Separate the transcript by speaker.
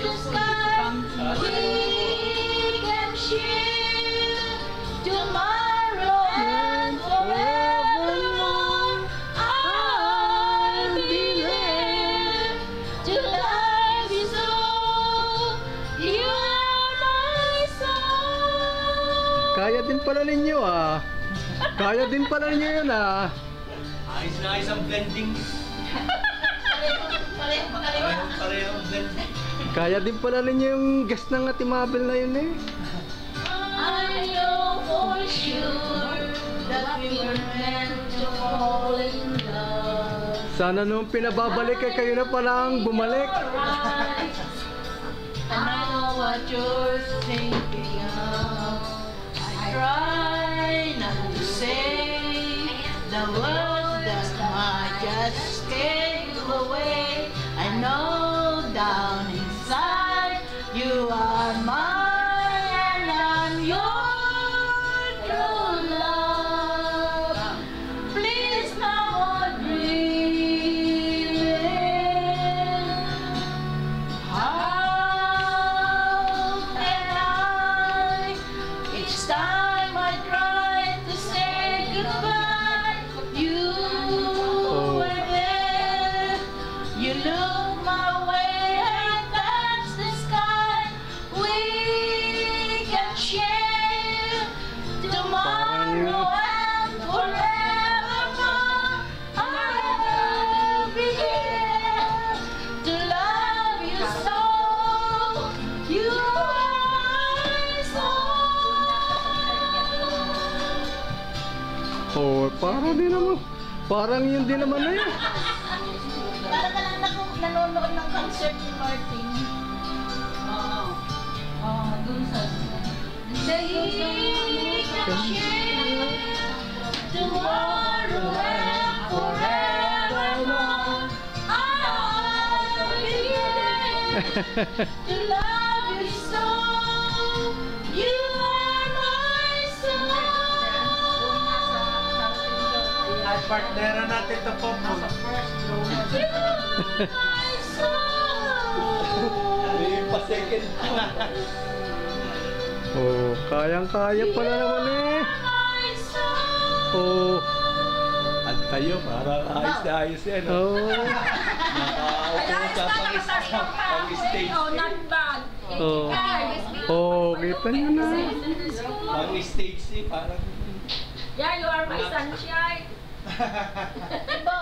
Speaker 1: the sky, we can share tomorrow and forevermore. I'll be there to love you so. You are my soul.
Speaker 2: Kaya din pala ninyo ah. Kaya din pala ninyo yun ah.
Speaker 3: Ayos na ayos ang blending. Parehong blending.
Speaker 2: Kaya din pala ninyo yung guest ng Ate Mabel na yun eh.
Speaker 1: I know for sure that we were meant to fall in love.
Speaker 2: Sana nung pinababalik ay kayo na palang bumalik.
Speaker 1: Right. I know what you're thinking of. I try not to say the words that might just escape away. I know down inside you are mine and I'm your true love. Please now dreaming. How can I? Each time I try to say goodbye, you were there. You look my way and that's the sky. We can share tomorrow and forevermore. I'll be here to love you so. You are my soul.
Speaker 2: Oh, parang din naman. Parang yun din naman na yun.
Speaker 1: Para ka lang nanonood ng concert ni Martin. Oo. Oo, dun sa... We can share tomorrow and forevermore. I'll be there to love you so. You are my soul.
Speaker 3: Ay, partnera natin to po.
Speaker 1: You are my soul.
Speaker 3: May pa-second pa.
Speaker 2: Oh, kayang-kaya pala naman eh.
Speaker 1: My soul.
Speaker 2: Oh,
Speaker 3: At tayo, parang ayos na ayos yan.
Speaker 2: oh.
Speaker 3: Nakaupo sa pang-stage.
Speaker 4: Oh, not bad.
Speaker 2: Oh. Oh, kita nyo na.
Speaker 3: Pang-stage parang...
Speaker 4: Yeah, you are my sunshine.
Speaker 1: Diba,